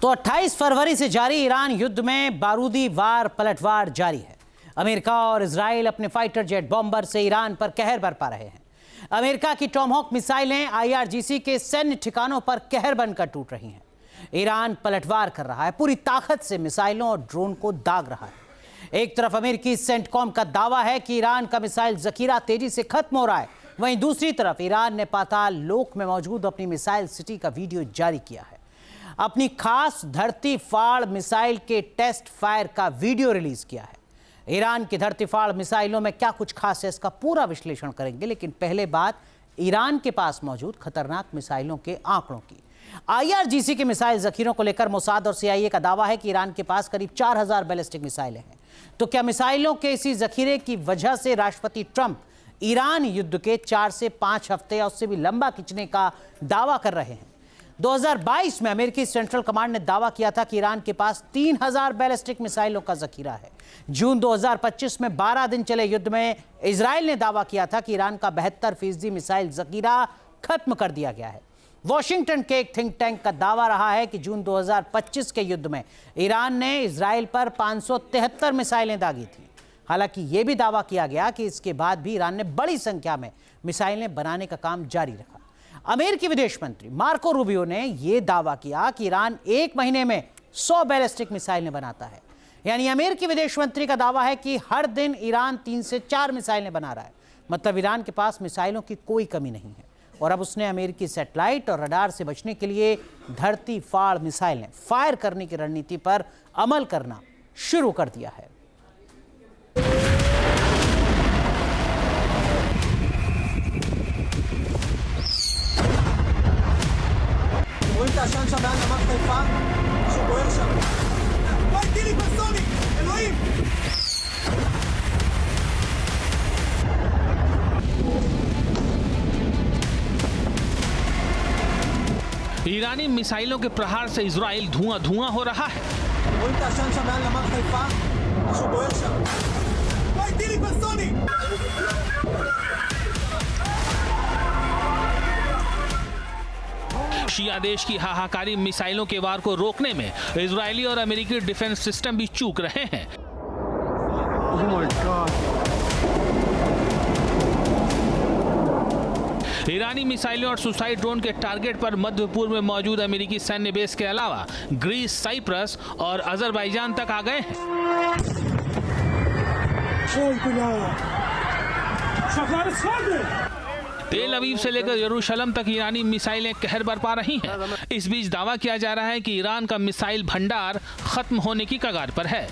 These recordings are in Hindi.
तो 28 फरवरी से जारी ईरान युद्ध में बारूदी वार पलटवार जारी है। अमेरिका और इजराइल अपने फाइटर जेट बॉम्बर से ईरान पर कहर बरपा रहे हैं। अमेरिका की टॉमहॉक मिसाइलें IRGC के सैन्य ठिकानों पर कहर बनकर टूट रही हैं। ईरान पलटवार कर रहा है, पूरी ताकत से मिसाइलों और ड्रोन को दाग रहा है। एक तरफ अमेरिकी सेंटकॉम का दावा है कि ईरान का मिसाइल जखीरा तेजी से खत्म हो रहा है, वहीं दूसरी तरफ ईरान ने पाताल लोक में मौजूद अपनी मिसाइल सिटी का वीडियो जारी किया है। अपनी खास धरती फाड़ मिसाइल के टेस्ट फायर का वीडियो रिलीज किया है। ईरान की धरती फाड़ मिसाइलों में क्या कुछ खास है, इसका पूरा विश्लेषण करेंगे, लेकिन पहले बात ईरान के पास मौजूद खतरनाक मिसाइलों के आंकड़ों की। IRGC के मिसाइल जखीरों को लेकर मोसाद और CIA का दावा है कि ईरान के पास करीब 4000 बैलिस्टिक मिसाइलें हैं। तो क्या मिसाइलों के इसी जखीरे की वजह से राष्ट्रपति ट्रंप ईरान युद्ध के 4 से 5 हफ्ते या उससे भी लंबा खिंचने का दावा कर रहे हैं? 2022 में अमेरिकी सेंट्रल कमांड ने दावा किया था कि ईरान के पास 3000 बैलिस्टिक मिसाइलों का जखीरा है। जून 2025 में 12 दिन चले युद्ध में इजराइल ने दावा किया था कि ईरान का 72% मिसाइल जखीरा खत्म कर दिया गया है। वॉशिंगटन के एक थिंक टैंक का दावा रहा है कि जून 2025 के युद्ध में ईरान ने इजराइल पर 573 मिसाइलें दागी थी। हालांकि यह भी दावा किया गया कि इसके बाद भी ईरान ने बड़ी संख्या में मिसाइलें बनाने का काम जारी रखा। अमेरिकी विदेश मंत्री मार्को रूबियो ने यह दावा किया कि ईरान 1 महीने में 100 बैलिस्टिक मिसाइलें बनाता है। यानी अमेरिकी विदेश मंत्री का दावा है कि हर दिन ईरान 3 से 4 मिसाइलें बना रहा है। मतलब ईरान के पास मिसाइलों की कोई कमी नहीं है और अब उसने अमेरिकी सैटेलाइट और रडार से बचने के लिए धरती फाड़ मिसाइलें फायर करने की रणनीति पर अमल करना शुरू कर दिया है। ईरानी मिसाइलों के प्रहार से इजराइल धुआं धुआं हो रहा है। शिया देश की हाहाकारी मिसाइलों के वार को रोकने में इजरायली और अमेरिकी डिफेंस सिस्टम भी चूक रहे हैं। ईरानी मिसाइलों और सुसाइड ड्रोन के टारगेट पर मध्य पूर्व में मौजूद अमेरिकी सैन्य बेस के अलावा ग्रीस, साइप्रस और अजरबैजान तक आ गए हैं। तेल अवीव से लेकर यरूशलेम तक ईरानी मिसाइलें कहर बरपा रही हैं। इस बीच दावा किया जा रहा है कि ईरान का मिसाइल भंडार खत्म होने की कगार पर है।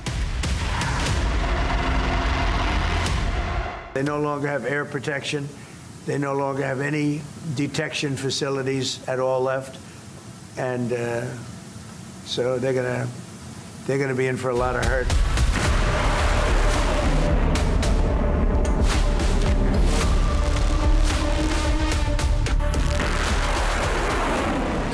They no longer have air protection. They no longer have any detection facilities at all left, and so they're gonna be in for a lot of hurt.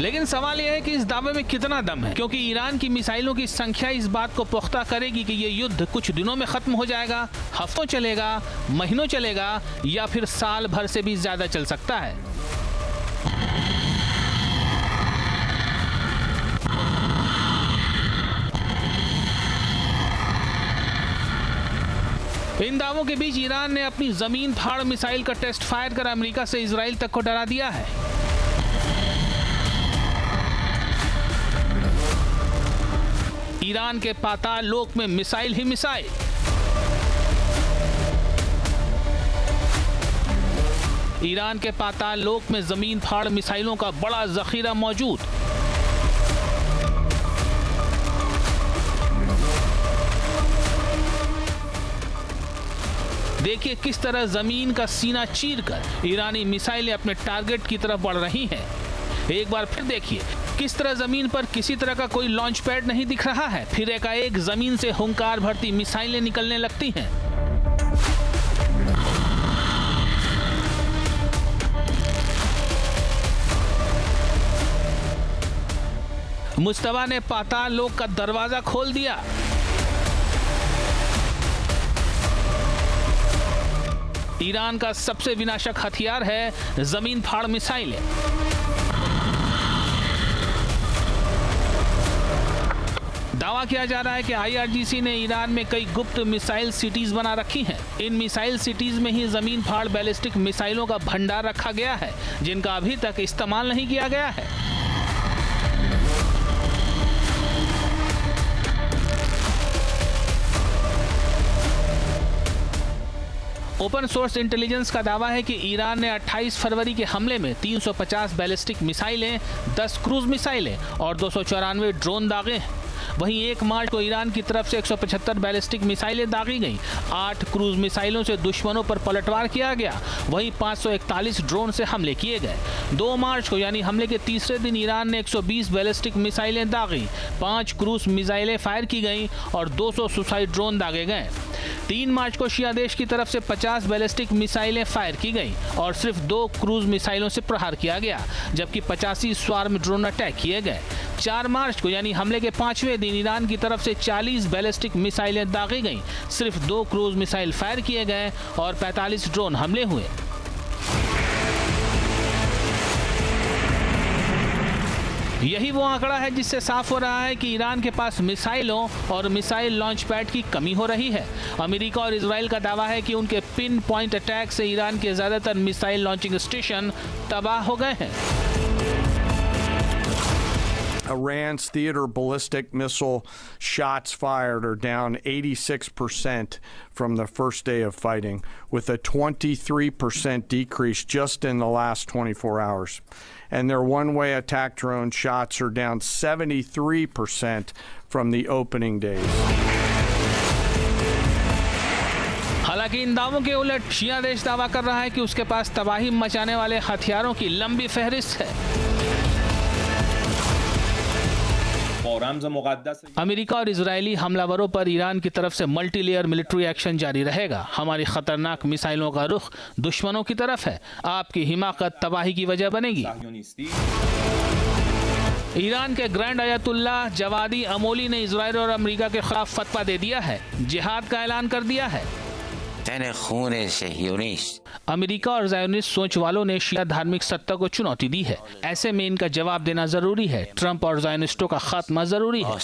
लेकिन सवाल यह है कि इस दावे में कितना दम है, क्योंकि ईरान की मिसाइलों की संख्या इस बात को पुख्ता करेगी कि ये युद्ध कुछ दिनों में खत्म हो जाएगा, हफ्तों चलेगा, महीनों चलेगा या फिर साल भर से भी ज्यादा चल सकता है। इन दावों के बीच ईरान ने अपनी जमीन फाड़ मिसाइल का टेस्ट फायर कर अमेरिका से इजराइल तक को डरा दिया है। ईरान के पाताल लोक में मिसाइल ही मिसाइल। ईरान के पाताल लोक में जमीन फाड़ मिसाइलों का बड़ा जखीरा मौजूद। देखिए किस तरह जमीन का सीना चीरकर ईरानी मिसाइलें अपने टारगेट की तरफ बढ़ रही हैं। एक बार फिर देखिए किस तरह जमीन पर किसी तरह का कोई लॉन्च पैड नहीं दिख रहा है, फिर एकाएक जमीन से हुंकार भरती मिसाइलें निकलने लगती हैं। मुस्तफा ने पाताल लोक का दरवाजा खोल दिया। ईरान का सबसे विनाशक हथियार है जमीन फाड़ मिसाइलें। दावा किया जा रहा है कि IRGC ने ईरान में कई गुप्त मिसाइल सिटीज बना रखी हैं। इन मिसाइल सिटीज में ही जमीन फाड़ बैलिस्टिक मिसाइलों का भंडार रखा गया है, जिनका अभी तक इस्तेमाल नहीं किया गया है। ओपन सोर्स इंटेलिजेंस का दावा है कि ईरान ने 28 फरवरी के हमले में 350 बैलिस्टिक मिसाइलें, 10 क्रूज मिसाइलें और 294 ड्रोन दागे हैं। वहीं 1 मार्च को ईरान की तरफ से 175 बैलिस्टिक मिसाइलें दागी गईं। 8 क्रूज मिसाइलों से दुश्मनों पर पलटवार किया गया। वहीं 541 ड्रोन से हमले किए गए। 2 मार्च को यानी हमले के तीसरे दिन ईरान ने 120 बैलिस्टिक मिसाइलें दागी, 5 क्रूज मिसाइलें फायर की गईं और 200 सुसाइड ड्रोन दागे गए। 3 मार्च को शिया देश की तरफ से 50 बैलिस्टिक मिसाइलें फायर की गईं और सिर्फ 2 क्रूज मिसाइलों से प्रहार किया गया, जबकि 85 स्वार्म ड्रोन अटैक किए गए। 4 मार्च को यानी हमले के 5वें दिन ईरान की तरफ से 40 बैलिस्टिक मिसाइलें दागी गईं, सिर्फ 2 क्रूज मिसाइल फायर किए गए और 45 ड्रोन हमले हुए। यही वो आंकड़ा है जिससे साफ हो रहा है कि ईरान के पास मिसाइलों और मिसाइल लॉन्च पैड की कमी हो रही है। अमेरिका और इजराइल का दावा है कि उनके पिन पॉइंट अटैक से ईरान के ज्यादातर मिसाइल लॉन्चिंग स्टेशन तबाह हो गए हैं। Iran's theater ballistic missile shots fired are down 86% from the first day of fighting, with a 23% decrease just in the last 24 hours. And their one-way attack drone shots are down 73% from the opening days. हालांकि इन दावों के उलट शिया देश दावा कर रहा है कि उसके पास तबाही मचाने वाले हथियारों की लंबी फहरिस्त है। अमेरिका और इजरायली हमलावरों पर ईरान की तरफ से मल्टी लेयर मिलिट्री एक्शन जारी रहेगा। हमारी खतरनाक मिसाइलों का रुख दुश्मनों की तरफ है। आपकी हिमाकत तबाही की वजह बनेगी। ईरान के ग्रैंड अयतुल्लाह जवादी अमोली ने इजराइल और अमेरिका के खिलाफ फतवा दे दिया है, जिहाद का ऐलान कर दिया है। अमेरिका और ज़ायोनिस्ट सोच वालों ने शिया धार्मिक सत्ता को चुनौती दी है। ऐसे में इनका जवाब देना जरूरी है। ट्रंप और ज़ायोनिस्टों का खात्मा जरूरी है।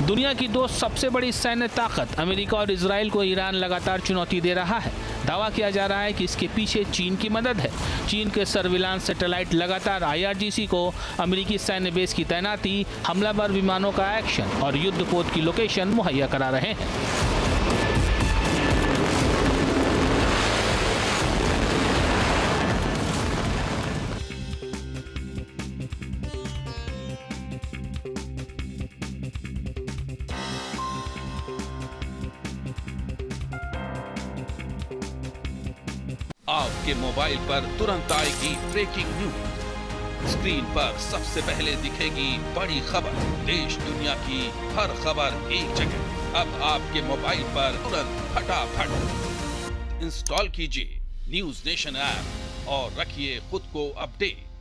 दुनिया की 2 सबसे बड़ी सैन्य ताकत अमेरिका और इजराइल को ईरान लगातार चुनौती दे रहा है। दावा किया जा रहा है कि इसके पीछे चीन की मदद है। चीन के सर्विलांस सैटेलाइट लगातार IRGC को अमेरिकी सैन्य बेस की तैनाती, हमलावर विमानों का एक्शन और युद्धपोत की लोकेशन मुहैया करा रहे हैं। आपके मोबाइल पर तुरंत आएगी ब्रेकिंग न्यूज। स्क्रीन पर सबसे पहले दिखेगी बड़ी खबर। देश दुनिया की हर खबर एक जगह। अब आपके मोबाइल पर तुरंत फटाफट इंस्टॉल कीजिए न्यूज़ नेशन ऐप और रखिए खुद को अपडेट।